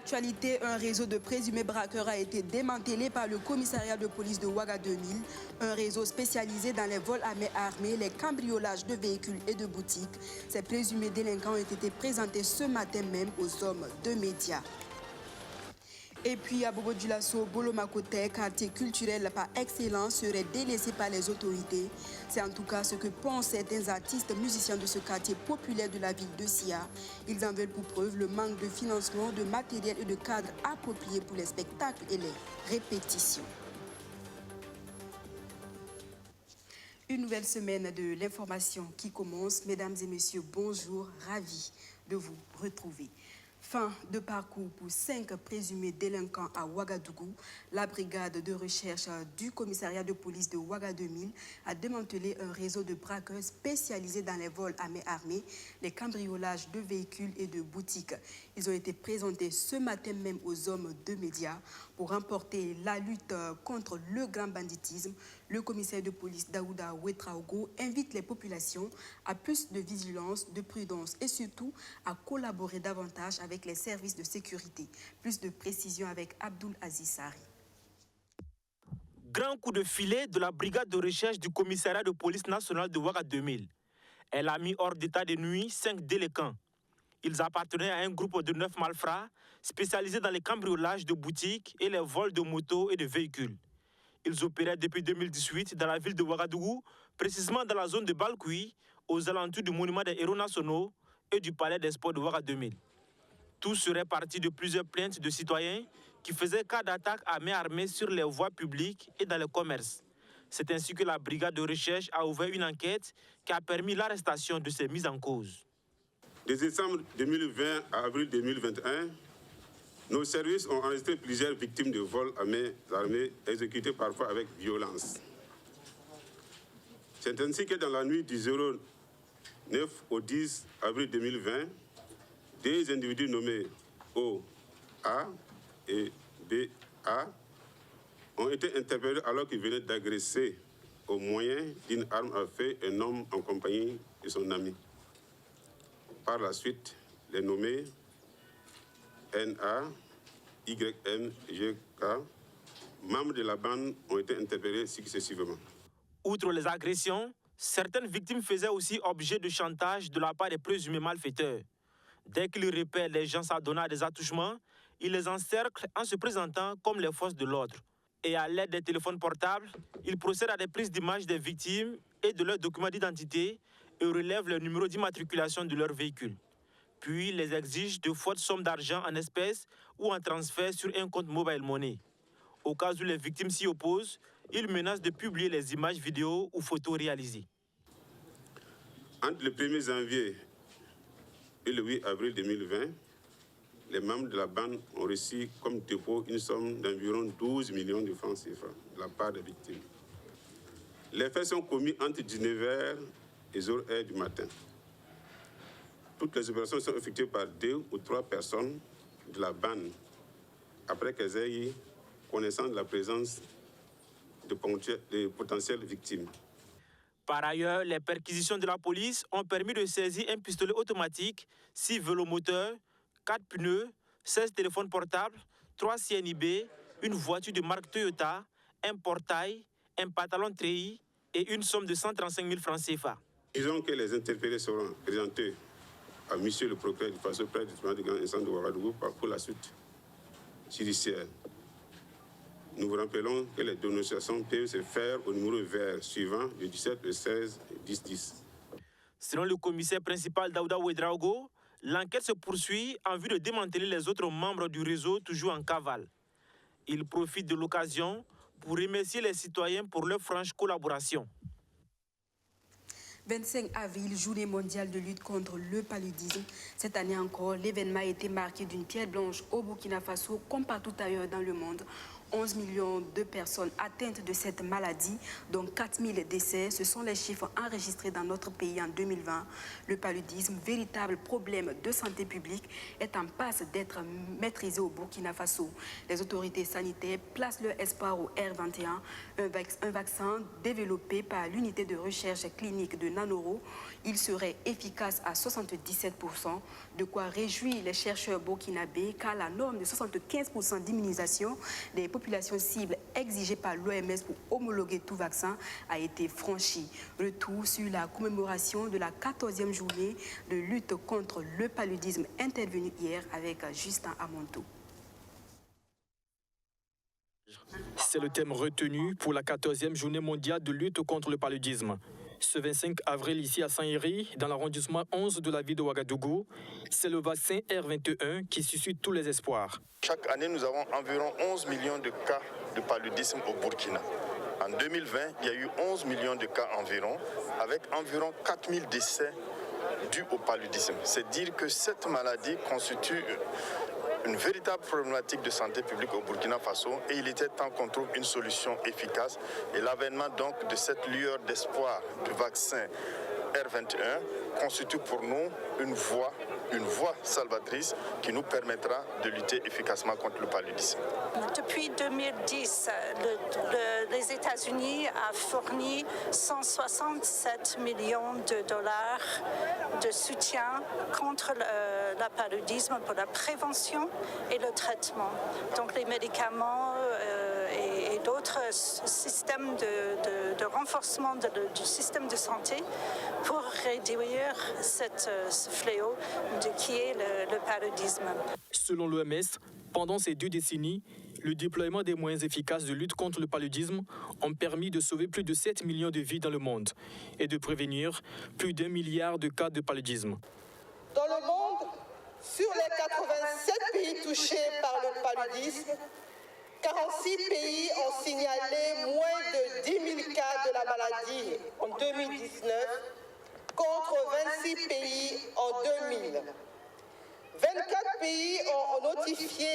l'actualité, un réseau de présumés braqueurs a été démantelé par le commissariat de police de Ouaga 2000, un réseau spécialisé dans les vols à main armée, les cambriolages de véhicules et de boutiques. Ces présumés délinquants ont été présentés ce matin même aux hommes de médias. Et puis à Bobo-Dioulasso, Bolo-Makoté, quartier culturel par excellence, serait délaissé par les autorités. C'est en tout cas ce que pensent certains artistes musiciens de ce quartier populaire de la ville de Sia. Ils en veulent pour preuve le manque de financement, de matériel et de cadres appropriés pour les spectacles et les répétitions. Une nouvelle semaine de l'information qui commence. Mesdames et messieurs, bonjour, ravi de vous retrouver. Fin de parcours pour 5 présumés délinquants à Ouagadougou. La brigade de recherche du commissariat de police de Ouaga 2000 a démantelé un réseau de braqueurs spécialisés dans les vols à main armée, les cambriolages de véhicules et de boutiques. Ils ont été présentés ce matin même aux hommes de médias pour remporter la lutte contre le grand banditisme. Le commissaire de police Daouda Ouetraogo invite les populations à plus de vigilance, de prudence et surtout à collaborer davantage avec les services de sécurité. Plus de précision avec Abdoul Aziz Sari. Grand coup de filet de la brigade de recherche du commissariat de police nationale de Ouaga 2000. Elle a mis hors d'état de nuit 5 délinquants. Ils appartenaient à un groupe de 9 malfrats spécialisés dans les cambriolages de boutiques et les vols de motos et de véhicules. Ils opéraient depuis 2018 dans la ville de Ouagadougou, précisément dans la zone de Balkoui, aux alentours du monument des héros nationaux et du palais des sports de Ouaga 2000. Tout serait parti de plusieurs plaintes de citoyens qui faisaient cas d'attaque à main armée sur les voies publiques et dans le commerce. C'est ainsi que la brigade de recherche a ouvert une enquête qui a permis l'arrestation de ces mises en cause. De décembre 2020 à avril 2021, nos services ont enregistré plusieurs victimes de vols à main armée exécutés parfois avec violence. C'est ainsi que dans la nuit du 09 au 10 avril 2020, des individus nommés O, A et BA ont été interpellés alors qu'ils venaient d'agresser au moyen d'une arme à feu un homme en compagnie de son ami. Par la suite, les nommés NA, YN, GK, membres de la bande, ont été interpellés successivement. Outre les agressions, certaines victimes faisaient aussi objet de chantage de la part des présumés malfaiteurs. Dès qu'ils repèrent les gens s'adonnant à des attouchements, ils les encerclent en se présentant comme les forces de l'ordre. Et à l'aide des téléphones portables, ils procèdent à des prises d'images des victimes et de leurs documents d'identité et relèvent le numéro d'immatriculation de leur véhicule. Puis les exigent de fortes sommes d'argent en espèces ou en transfert sur un compte mobile money. Au cas où les victimes s'y opposent, ils menacent de publier les images vidéo ou photos réalisées. Entre le 1er janvier et le 8 avril 2020, les membres de la bande ont reçu comme dépôt une somme d'environ 12 millions de francs CFA de la part des victimes. Les faits sont commis entre 19h et 0h du matin. Toutes les opérations sont effectuées par 2 ou 3 personnes de la bande après qu'elles aient eu connaissance de la présence de potentielles victimes. Par ailleurs, les perquisitions de la police ont permis de saisir un pistolet automatique, 6 vélomoteurs, 4 pneus, 16 téléphones portables, 3 CNIB, une voiture de marque Toyota, un portail, un pantalon treillis et une somme de 135 000 francs CFA. Disons que les interpellés seront présentés à monsieur le procureur de façon près du tribunal de grande instance de Ouagadougou pour la suite judiciaire. Nous vous rappelons que les dénonciations peuvent se faire au numéro vert suivant le 17, le 16 et 10-10. Selon le commissaire principal Daouda Ouedraogo, l'enquête se poursuit en vue de démanteler les autres membres du réseau toujours en cavale. Il profite de l'occasion pour remercier les citoyens pour leur franche collaboration. 25 avril, journée mondiale de lutte contre le paludisme. Cette année encore, l'événement a été marqué d'une pierre blanche au Burkina Faso, comme partout ailleurs dans le monde. 11 millions de personnes atteintes de cette maladie, dont 4 000 décès. Ce sont les chiffres enregistrés dans notre pays en 2020. Le paludisme, véritable problème de santé publique, est en passe d'être maîtrisé au Burkina Faso. Les autorités sanitaires placent leur espoir au R21, un vaccin développé par l'unité de recherche clinique de Nanoro. Il serait efficace à 77%. De quoi réjouir les chercheurs burkinabés car la norme de 75% d'immunisation des populations cibles exigée par l'OMS pour homologuer tout vaccin a été franchie. Retour sur la commémoration de la 14e journée de lutte contre le paludisme intervenue hier avec Justin Amonto. C'est le thème retenu pour la 14e journée mondiale de lutte contre le paludisme. Ce 25 avril, ici à Saint-Héry, dans l'arrondissement 11 de la ville de Ouagadougou, c'est le vaccin R21 qui suscite tous les espoirs. Chaque année, nous avons environ 11 millions de cas de paludisme au Burkina. En 2020, il y a eu 11 millions de cas environ, avec environ 4000 décès dus au paludisme. C'est dire que cette maladie constitue une véritable problématique de santé publique au Burkina Faso et il était temps qu'on trouve une solution efficace. Et l'avènement donc de cette lueur d'espoir du vaccin R21 constitue pour nous une voie salvatrice qui nous permettra de lutter efficacement contre le paludisme. Depuis 2010, les États-Unis ont fourni 167 millions de dollars de soutien contre le paludisme pour la prévention et le traitement. Donc les médicaments et d'autres systèmes de renforcement du système de santé pour réduire ce fléau qui est le paludisme. Selon l'OMS, pendant ces 2 décennies, le déploiement des moyens efficaces de lutte contre le paludisme ont permis de sauver plus de 7 millions de vies dans le monde et de prévenir plus d'1 milliard de cas de paludisme. Dans le monde, sur les 87 pays touchés par le paludisme, 46 pays ont signalé moins de 10 000 cas de la maladie en 2019, contre 26 pays en 2000. 24 pays ont notifié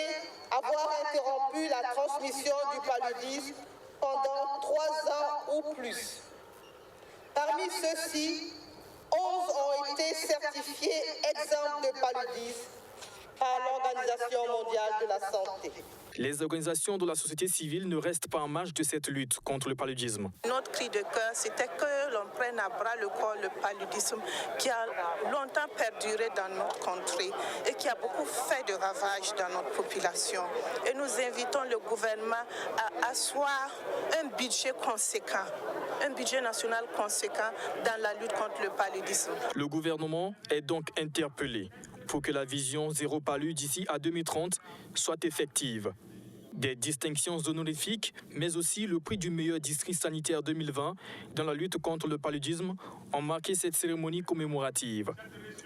avoir interrompu la transmission du paludisme pendant 3 ans ou plus. Parmi ceux-ci, 11 ont été certifiés exempts de paludisme par l'Organisation mondiale de la santé. Les organisations de la société civile ne restent pas en marge de cette lutte contre le paludisme. Notre cri de cœur, c'était que l'on prenne à bras le corps le paludisme qui a longtemps perduré dans notre contrée et qui a beaucoup fait de ravages dans notre population. Et nous invitons le gouvernement à asseoir un budget conséquent, un budget national conséquent dans la lutte contre le paludisme. Le gouvernement est donc interpellé pour que la vision zéro palu d'ici à 2030 soit effective. Des distinctions honorifiques, mais aussi le prix du meilleur district sanitaire 2020 dans la lutte contre le paludisme ont marqué cette cérémonie commémorative.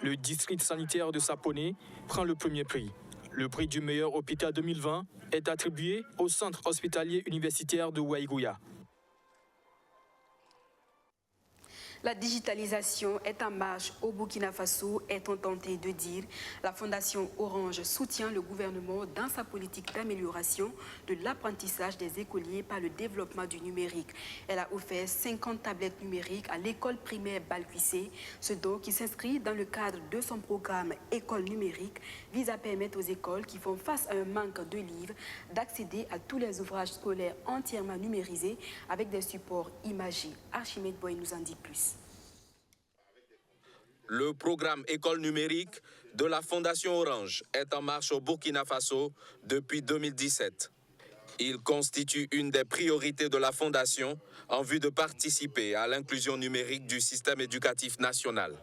Le district sanitaire de Saponé prend le premier prix. Le prix du meilleur hôpital 2020 est attribué au centre hospitalier universitaire de Waïgouya. La digitalisation est en marche au Burkina Faso, est-on tenté de dire. La Fondation Orange soutient le gouvernement dans sa politique d'amélioration de l'apprentissage des écoliers par le développement du numérique. Elle a offert 50 tablettes numériques à l'école primaire Balquissé. Ce don, qui s'inscrit dans le cadre de son programme École numérique, vise à permettre aux écoles qui font face à un manque de livres d'accéder à tous les ouvrages scolaires entièrement numérisés avec des supports imagés. Archimède Boy nous en dit plus. Le programme École numérique de la Fondation Orange est en marche au Burkina Faso depuis 2017. Il constitue une des priorités de la Fondation en vue de participer à l'inclusion numérique du système éducatif national.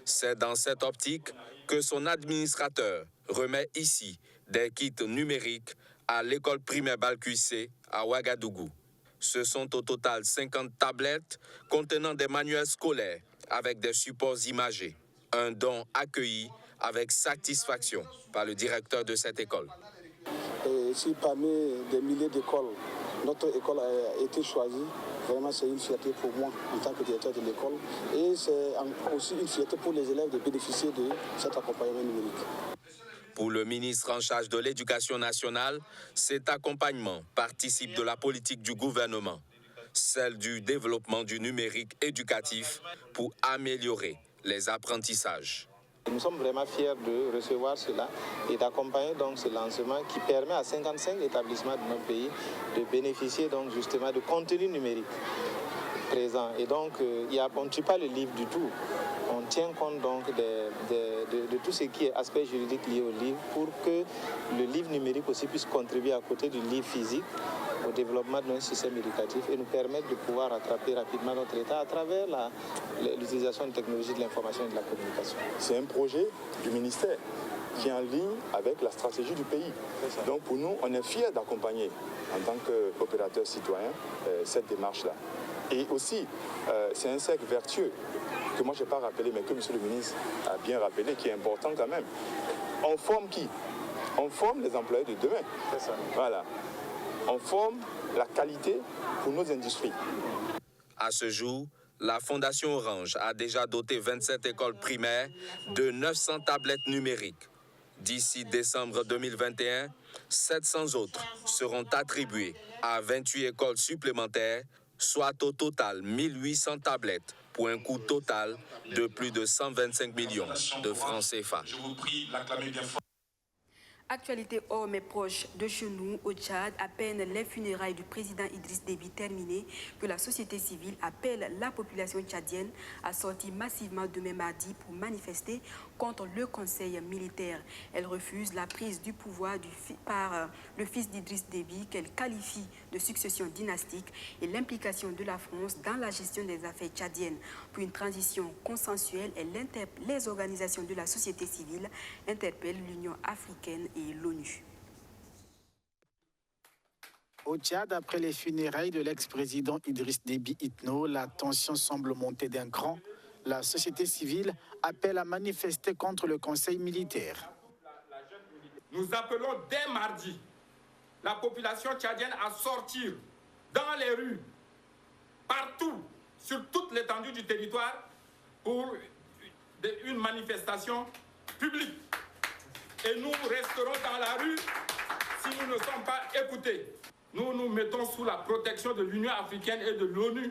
C'est dans cette optique que son administrateur remet ici des kits numériques à l'école primaire Balquissé à Ouagadougou. Ce sont au total 50 tablettes contenant des manuels scolaires avec des supports imagés. Un don accueilli avec satisfaction par le directeur de cette école. Si parmi des milliers d'écoles, notre école a été choisie, vraiment c'est une fierté pour moi en tant que directeur de l'école. Et c'est aussi une fierté pour les élèves de bénéficier de cet accompagnement numérique. Pour le ministre en charge de l'Éducation nationale, cet accompagnement participe de la politique du gouvernement, celle du développement du numérique éducatif pour améliorer les apprentissages. Nous sommes vraiment fiers de recevoir cela et d'accompagner donc ce lancement qui permet à 55 établissements de notre pays de bénéficier donc justement de contenu numérique présent. Et donc, on ne tue pas le livre du tout. On tient compte donc des de tout ce qui est aspect juridique lié au livre pour que le livre numérique aussi puisse contribuer à côté du livre physique au développement d'un système éducatif et nous permettre de pouvoir rattraper rapidement notre État à travers l'utilisation de technologies de l'information et de la communication. C'est un projet du ministère qui est en ligne avec la stratégie du pays. Donc pour nous, on est fiers d'accompagner en tant qu'opérateur citoyen cette démarche-là. Et aussi, c'est un cercle vertueux que moi je n'ai pas rappelé, mais que M. le ministre a bien rappelé, qui est important quand même. On forme qui? On forme les employés de demain. C'est ça. Voilà. On forme la qualité pour nos industries. À ce jour, la Fondation Orange a déjà doté 27 écoles primaires de 900 tablettes numériques. D'ici décembre 2021, 700 autres seront attribuées à 28 écoles supplémentaires, soit au total 1800 tablettes, pour un coût total de plus de 125 millions de francs CFA. Je vous prie d'acclamer bien fort. Actualité hors mais proche de chez nous, au Tchad, à peine les funérailles du président Idriss Déby terminées, que la société civile appelle la population tchadienne à sortir massivement demain mardi pour manifester contre le conseil militaire. Elle refuse la prise du pouvoir par le fils d'Idriss Déby, qu'elle qualifie de succession dynastique, et l'implication de la France dans la gestion des affaires tchadiennes. Pour une transition consensuelle, les organisations de la société civile interpellent l'Union africaine et l'ONU. Au Tchad, après les funérailles de l'ex-président Idriss Déby Itno, la tension semble monter d'un cran. La société civile appelle à manifester contre le conseil militaire. Nous appelons dès mardi la population tchadienne à sortir dans les rues, partout, sur toute l'étendue du territoire, pour une manifestation publique. Et nous resterons dans la rue si nous ne sommes pas écoutés. Nous nous mettons sous la protection de l'Union africaine et de l'ONU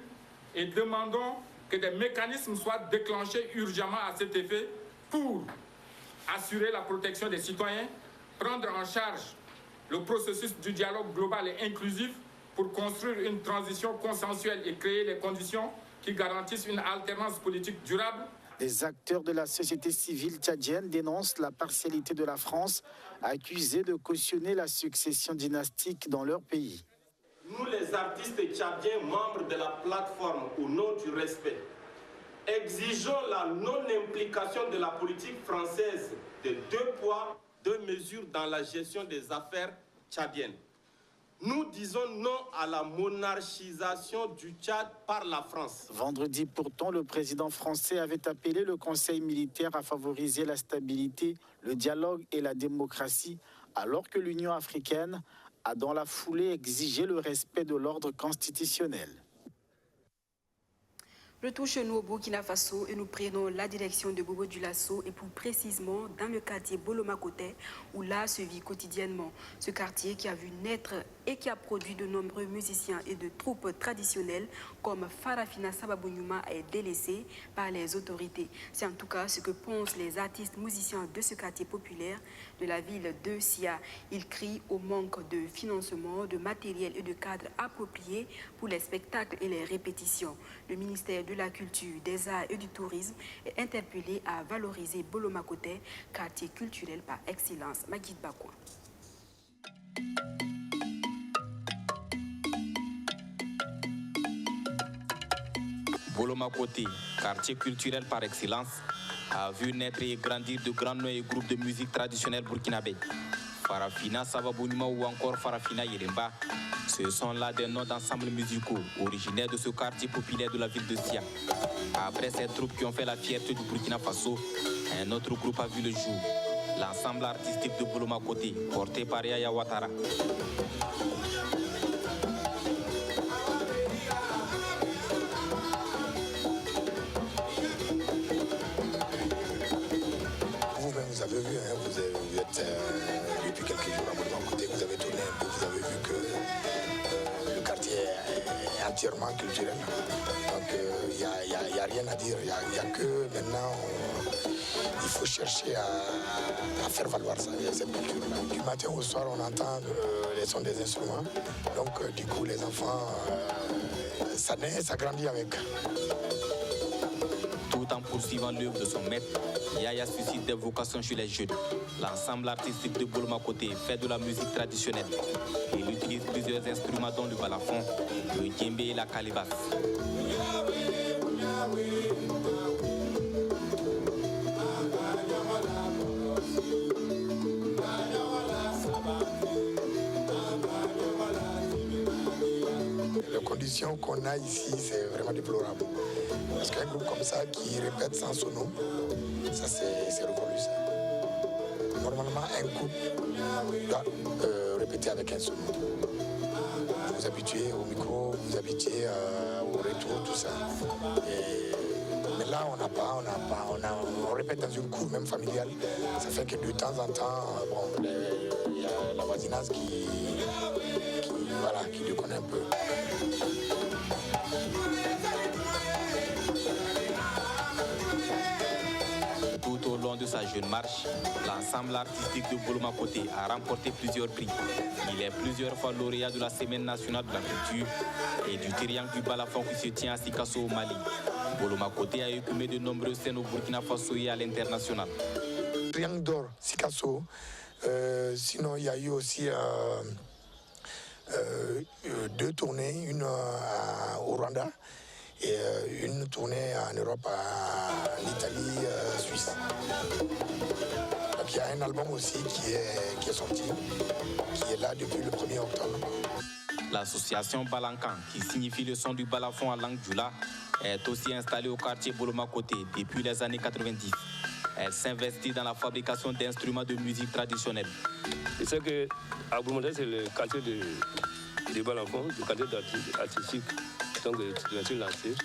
et demandons que des mécanismes soient déclenchés urgemment à cet effet pour assurer la protection des citoyens, prendre en charge le processus du dialogue global et inclusif pour construire une transition consensuelle et créer les conditions qui garantissent une alternance politique durable. Les acteurs de la société civile tchadienne dénoncent la partialité de la France, accusée de cautionner la succession dynastique dans leur pays. Nous, les artistes tchadiens, membres de la plateforme au nom du respect, exigeons la non-implication de la politique française de 2 poids, 2 mesures dans la gestion des affaires tchadiennes. Nous disons non à la monarchisation du Tchad par la France. Vendredi, pourtant, le président français avait appelé le Conseil militaire à favoriser la stabilité, le dialogue et la démocratie, alors que l'Union africaine a dans la foulée exigé le respect de l'ordre constitutionnel. Retour chez nous au Burkina Faso et nous prenons la direction de Bobo Dioulasso et plus précisément dans le quartier Bolomakoté où l'art se vit quotidiennement. Ce quartier qui a vu naître et qui a produit de nombreux musiciens et de troupes traditionnelles comme Farafina Sababounyouma est délaissé par les autorités. C'est en tout cas ce que pensent les artistes musiciens de ce quartier populaire de la ville de Sia. Ils crient au manque de financement, de matériel et de cadres appropriés pour les spectacles et les répétitions. Le ministère de la Culture, des Arts et du Tourisme est interpellé à valoriser Bolomakoté, quartier culturel par excellence. Magid Bakwa. Bolomakoté, quartier culturel par excellence, a vu naître et grandir de grands noms et groupes de musique traditionnelle burkinabé. Farafina Sababounyouma ou encore Farafina Yeremba, ce sont là des noms d'ensembles musicaux originaires de ce quartier populaire de la ville de Sia. Après ces troupes qui ont fait la fierté du Burkina Faso, un autre groupe a vu le jour. L'ensemble artistique de Bolomakoté, porté par Yaya Ouattara. Vous avez vu, hein, vous êtes depuis quelques jours à Bolomakoté, vous avez tourné un peu, vous avez vu que le quartier est entièrement culturel. Donc il n'y a rien à dire, il n'y a que maintenant il faut chercher à faire valoir cette culture-là. Du matin au soir, on entend les sons des instruments. Donc du coup, les enfants, ça naît, ça grandit avec. Tout en poursuivant l'œuvre de son maître, Yaya suscite des vocations chez les jeunes. L'ensemble artistique de Boloma Koté fait de la musique traditionnelle. Il utilise plusieurs instruments dont le balafon, le djembé et la calebasse. Les conditions qu'on a ici, c'est vraiment déplorable. Parce qu'un groupe comme ça qui répète sans sono, ça c'est révolu. Normalement, un groupe doit répéter avec un sono. Vous vous habituez au micro, vous vous habituez au retour, tout ça. Mais là, on n'a pas, on répète dans une cour même familiale. Ça fait que de temps en temps, il y a la voisinage qui déconne un peu. Tout au long de sa jeune marche, l'ensemble artistique de Boloma Koté a remporté plusieurs prix. Il est plusieurs fois lauréat de la Semaine nationale de la culture et du triangle du balafon qui se tient à Sikasso au Mali. Boloma Koté a écumé de nombreuses scènes au Burkina Faso et à l'international. Triangle d'or, Sikasso. Sinon, il y a eu aussi 2 tournées, une au Rwanda et une tournée en Europe, en Italie, Suisse. Donc il y a un album aussi qui est sorti, qui est là depuis le 1er octobre. L'association Balankan, qui signifie le son du balafon en langue djoula, est aussi installée au quartier Boloma Koté depuis les années 90. Elle s'investit dans la fabrication d'instruments de musique traditionnelle. Je sais que à Boloma, c'est le quartier de balafon, le quartier artistique. Donc, je me suis lancé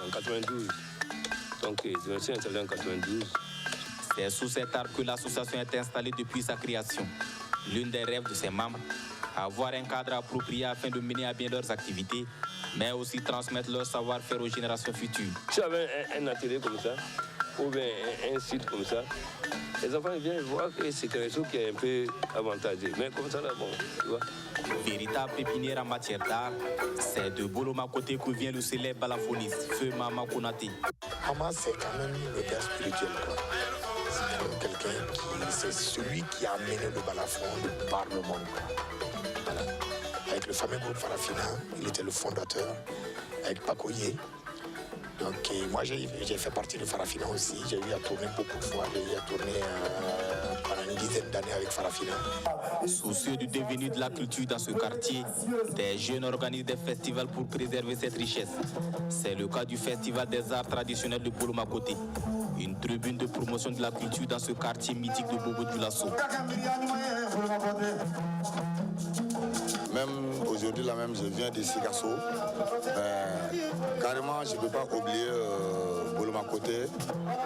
en 92. Donc, je me suis installé en 92. C'est sous cet arbre que l'association est installée depuis sa création. L'un des rêves de ses membres, avoir un cadre approprié afin de mener à bien leurs activités, mais aussi transmettre leur savoir-faire aux générations futures. Si j'avais un atelier comme ça, ou bien un site comme ça, les enfants viennent voir que c'est quelque chose qui est un peu avantageux. Mais comme ça, là, bon, tu vois. Véritable pépinière en matière d'art, c'est de Boloma Koté que vient le célèbre balafoniste, Feu Mama Konaté. Maman, c'est quand même le père spirituel, quoi. C'est quand même quelqu'un c'est celui qui a amené le balafon par le monde, quoi. Voilà. Avec le fameux groupe Farafina, il était le fondateur, avec Pakoye. Donc moi j'ai fait partie de Farafina aussi, j'ai eu à tourner beaucoup de fois, j'ai eu à tourner pendant une dizaine d'années avec Farafina. Soucieux du devenir de la culture dans ce quartier, des jeunes organisent des festivals pour préserver cette richesse. C'est le cas du Festival des arts traditionnels de Boloma Koté, une tribune de promotion de la culture dans ce quartier mythique de Bobo-Dioulasso. Même aujourd'hui, là même, je viens de Sikasso. Carrément, je ne peux pas oublier Boloma Koté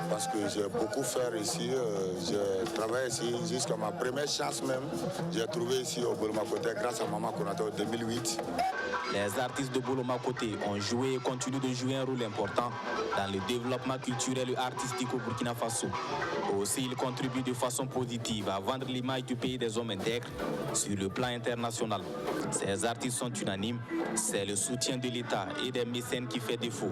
parce que j'ai beaucoup fait ici. J'ai travaillé ici jusqu'à ma première chance même. J'ai trouvé ici au Boloma Koté grâce à Maman Konaté en 2008. Les artistes de Boloma Koté ont joué et continuent de jouer un rôle important dans le développement culturel et artistique au Burkina Faso. Aussi, ils contribuent de façon positive à vendre l'image du pays des hommes intègres sur le plan international. Ces artistes sont unanimes, c'est le soutien de l'État et des mécènes qui fait défaut.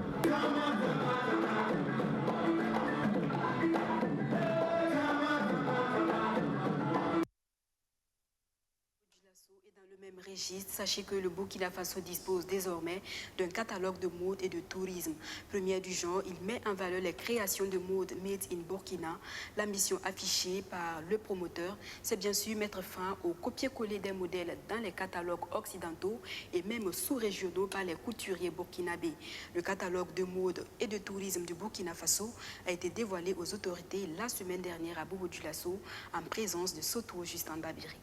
Sachez que le Burkina Faso dispose désormais d'un catalogue de mode et de tourisme. Premier du genre, il met en valeur les créations de mode made in Burkina. La mission affichée par le promoteur, c'est bien sûr mettre fin au copier-coller des modèles dans les catalogues occidentaux et même sous-régionaux par les couturiers burkinabés. Le catalogue de mode et de tourisme du Burkina Faso a été dévoilé aux autorités la semaine dernière à Bobo-Dioulasso en présence de Soto Justin Babiri.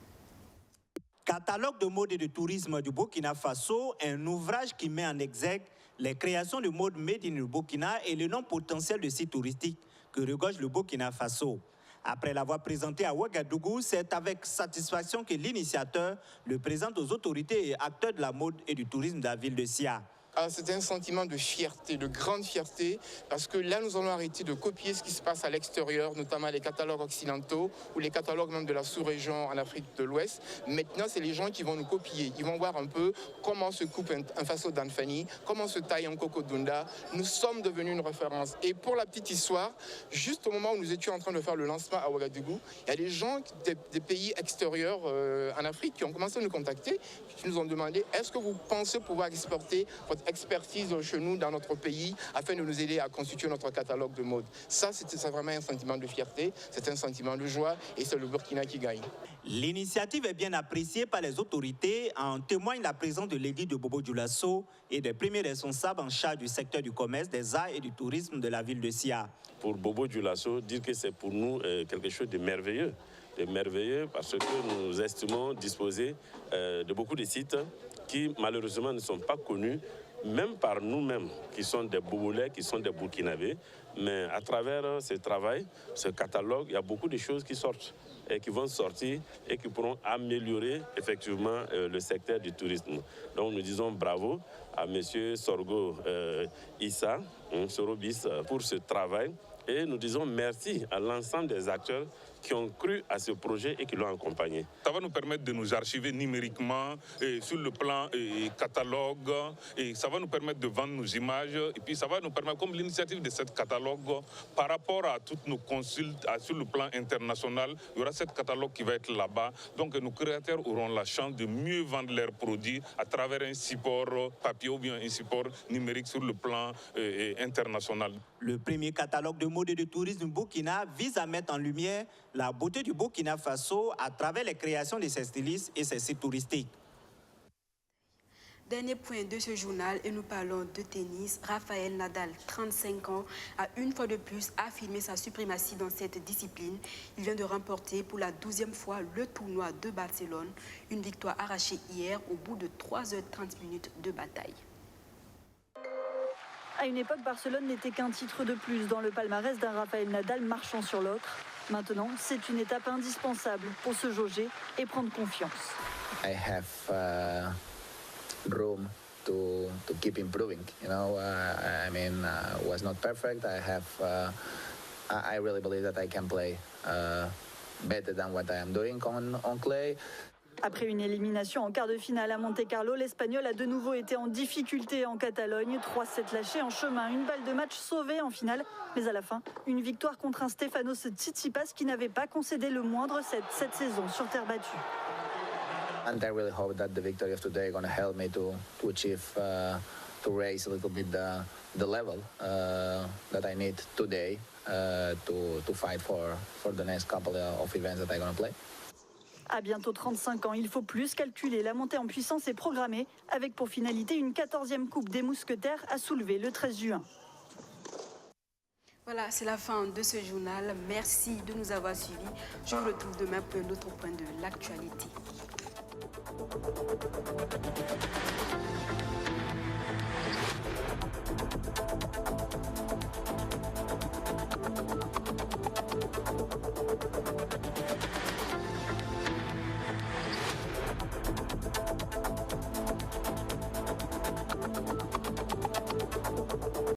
Catalogue de mode et de tourisme du Burkina Faso, un ouvrage qui met en exergue les créations de mode made in Burkina et le nom potentiel de sites touristiques que regorge le Burkina Faso. Après l'avoir présenté à Ouagadougou, c'est avec satisfaction que l'initiateur le présente aux autorités et acteurs de la mode et du tourisme de la ville de Sia. c'est un sentiment de fierté, de grande fierté, parce que là, nous allons arrêter de copier ce qui se passe à l'extérieur, notamment les catalogues occidentaux ou les catalogues même de la sous-région en Afrique de l'Ouest. Maintenant, c'est les gens qui vont nous copier. Ils vont voir un peu comment se coupe un faso d'Anfani, comment se taille un coco d'Unda. Nous sommes devenus une référence. Et pour la petite histoire, juste au moment où nous étions en train de faire le lancement à Ouagadougou, il y a des gens des pays extérieurs en Afrique qui ont commencé à nous contacter, qui nous ont demandé est-ce que vous pensez pouvoir exporter votre expertise chez nous dans notre pays afin de nous aider à constituer notre catalogue de mode. Ça, c'est vraiment un sentiment de fierté, c'est un sentiment de joie et c'est le Burkina qui gagne. L'initiative est bien appréciée par les autorités, en témoigne la présence de l'édit de Bobo Dioulasso et des premiers responsables en charge du secteur du commerce, des arts et du tourisme de la ville de Sia. Pour Bobo Dioulasso, dire que c'est pour nous quelque chose de merveilleux. Parce que nous estimons disposer de beaucoup de sites qui malheureusement ne sont pas connus, même par nous-mêmes, qui sont des Bobolais, qui sont des Burkinabés. Mais à travers ce travail, ce catalogue, il y a beaucoup de choses qui sortent et qui vont sortir et qui pourront améliorer effectivement le secteur du tourisme. Donc nous disons bravo à M. Sorgo Issa, Sorobis, pour ce travail. Et nous disons merci à l'ensemble des acteurs qui ont cru à ce projet et qui l'ont accompagné. Ça va nous permettre de nous archiver numériquement sur le plan catalogue, et ça va nous permettre de vendre nos images, et puis ça va nous permettre, comme l'initiative de cette catalogue, par rapport à toutes nos consultes sur le plan international, il y aura cette catalogue qui va être là-bas. Donc nos créateurs auront la chance de mieux vendre leurs produits à travers un support papier ou bien un support numérique sur le plan international. Le premier catalogue de mode et de tourisme du Burkina vise à mettre en lumière la beauté du Burkina Faso à travers les créations de ses stylistes et ses sites touristiques. Dernier point de ce journal et nous parlons de tennis. Rafael Nadal, 35 ans, a une fois de plus affirmé sa suprématie dans cette discipline. Il vient de remporter pour la 12e fois le tournoi de Barcelone. Une victoire arrachée hier au bout de 3h30 minutes de bataille. À une époque, Barcelone n'était qu'un titre de plus dans le palmarès d'un Rafael Nadal marchant sur l'autre. Maintenant, c'est une étape indispensable pour se jauger et prendre confiance. I have room to keep improving. You know, was not perfect. I really believe that I can play better than what I am doing on clay. Après une élimination en quart de finale à Monte-Carlo, l'Espagnol a de nouveau été en difficulté en Catalogne. 3-7 lâchés en chemin, une balle de match sauvée en finale. Mais à la fin, une victoire contre un Stefanos Tsitsipas qui n'avait pas concédé le moindre set cette saison sur terre battue. And I really hope that the victory of today is going to help me to achieve, to raise a little bit the level that I need today to fight for the next couple of events that I'm going to play. À bientôt 35 ans, il faut plus calculer. La montée en puissance est programmée, avec pour finalité une 14e Coupe des Mousquetaires à soulever le 13 juin. Voilà, c'est la fin de ce journal. Merci de nous avoir suivis. Je vous retrouve demain pour un autre point de l'actualité.